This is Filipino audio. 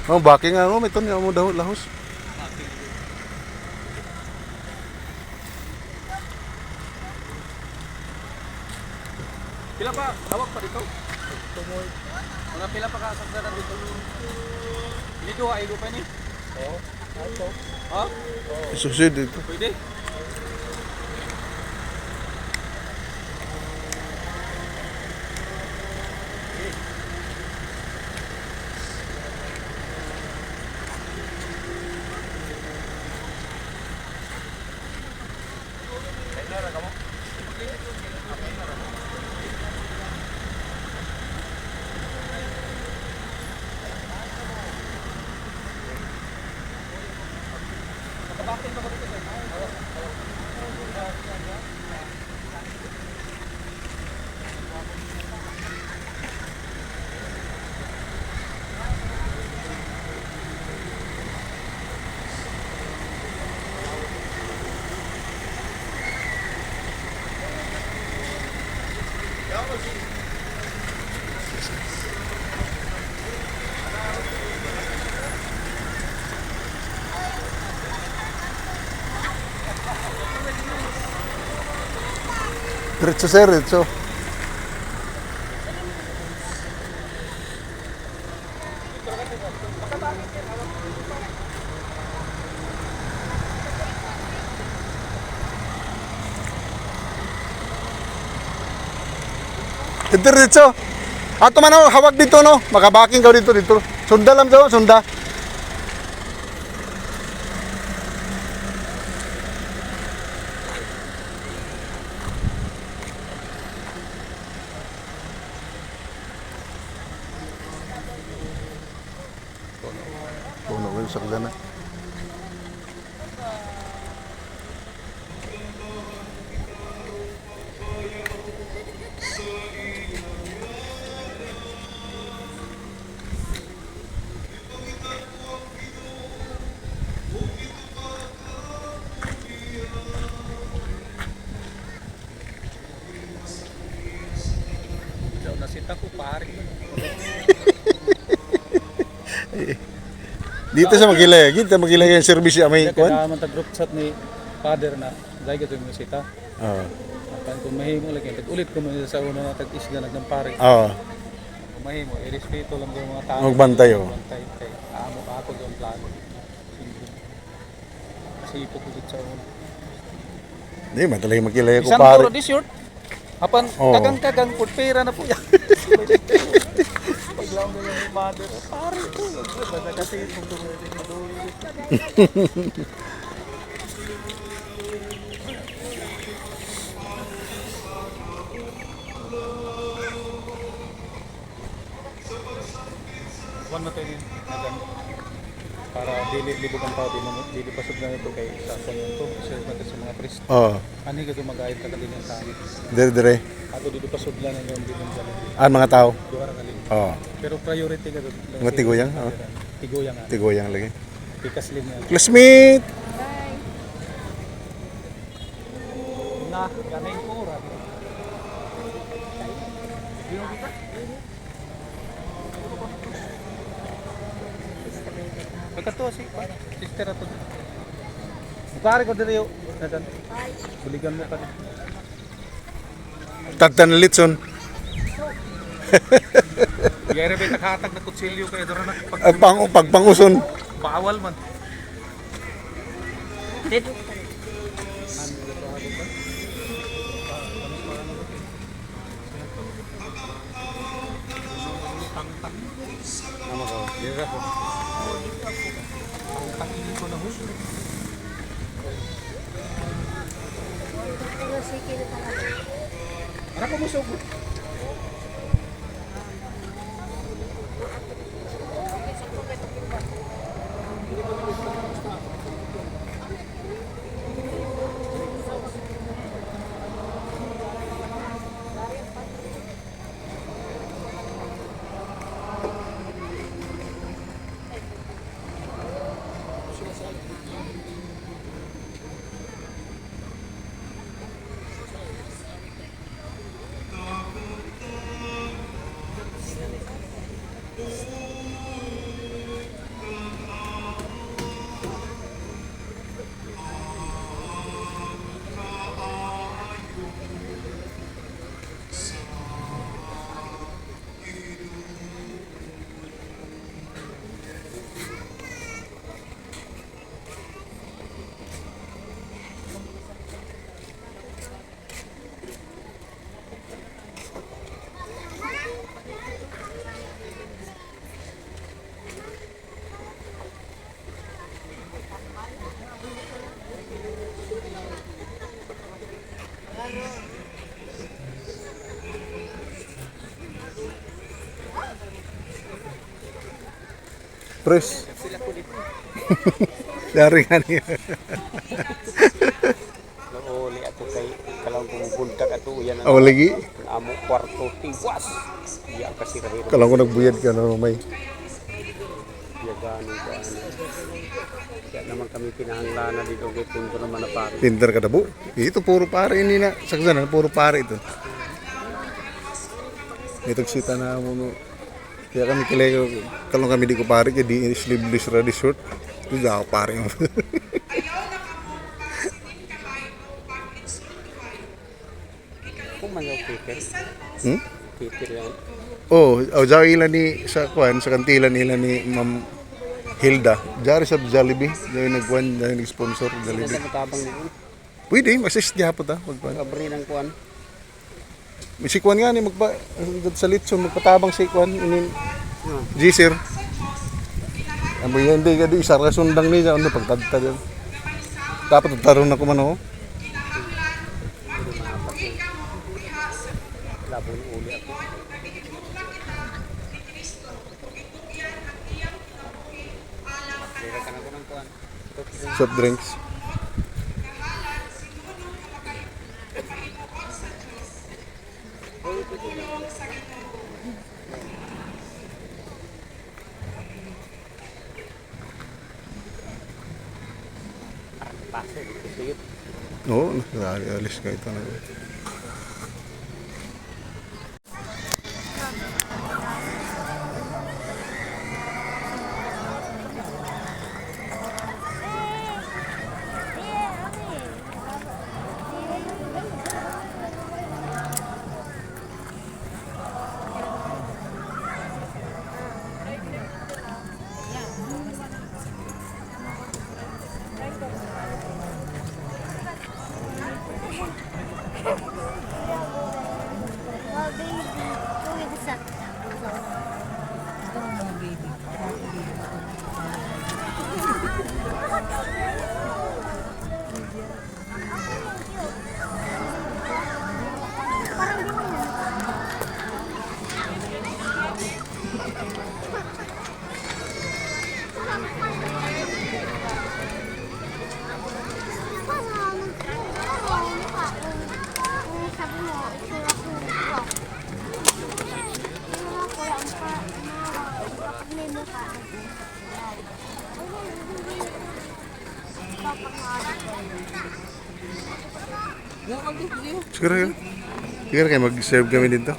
Oh, backing nga mo, may ton mo daw lahos. Pila pa, hawak pa dito. Tumoy. Mga pila pa ka sakdanan dito. Dito ay lupa ni. Oo. Ato. Ha? Susid dito. Pwede. Diretso sir, diretso. Diretso. Ato man hawak dito no, makabaking ka dito. Sunda lang daw, sunda. Puno ko yung sakla na. Daw nasita ko pare. Dito sa Magilay, yung service amay kuan. Kada man ta group chat ni father na dai gato mo sita. Oo. Apan kung mahimo lagi ulit ko mo sa uno na tag-isda nagdampare. Oo. Kung mahimo irespeto lang yung mga tao. Magbantay oh. Bantay kay amo ako yung plano. Kasi ipukudot sa uno. Di madalay Magilay ko Isang pare. turo di short. Apan Oo. kagang pud pera na po yan. Paglaw na yung mother. Pare ko. Basta kasi itong tumulong madulit. One mo tayo nagan. Para dili libog ang tao, dili pasok na ito kay sa ito. Serve natin sa mga priest. Oo. Ani ka gumagayad ka kalin yung tao. Dire. Ato dito pasok lang ng yung bilin dyan. Ang mga tao. Duha ra kalin. Oo. Pero priority ka doon. Mga tiguyang, oo. Tiguyang nga. Tigoyang lagi. Pikas lim yan. Classmate. Na, ganing ko ra. Pagkato si sister ato. Bukari ko diri yo. Nadan. Buligan mo ka. Tagtan litson. Yere ba takatag na kutsilyo kay dara na Pagpanguson. bawal man. Tangin ko na husto. Ano ko mo sugo? Press. Sila ko dito. Dari nga niya. Nauli ato kay kalang pumupuntak ato yan Aw lagi. amo kwarto tiwas. Iya kasi rahiro. Kalang ko nagbuyad ka na may. Ya gano. Kaya naman kami pinahanglanan dito kay punto naman na pare. Pinter ka na bu. Ito puro pare ini na. Saksanan puro pare ito. Ito kita na mo no. Kaya kami kalau kami di ko pare kaya di sleeveless ready short. Itu dah pare mo. Kung man yung Peter. Hmm? Peter yan. Oh, jaw ilan ni sa kwan sa kantilan nila ni Ma'am Hilda. Jari sa Jollibee, dahil nagkuhan, dahil nag-sponsor Sila Jollibee. sa matabang nito. Pwede, assist niya po ta. Magkuhan. Kabri ng kuan. May si Kwan nga ni magpa sa litson magpatabang si Kwan inin G-sir. Amo yan di gadi isa ka sundang ni ano pagtadta yan. Dapat tarong na ko man oh. Pero maapat yun. Labo ng uli ako. Lera ka na ko ng kuan. Soft drinks. Paso. Ito yun. Oo, alis ka ito na. Well, baby, go with the sun. Sabi mo, itsura ko. Kapag may mukha. Siguro yun. Siguro kayo mag-serve kami dito.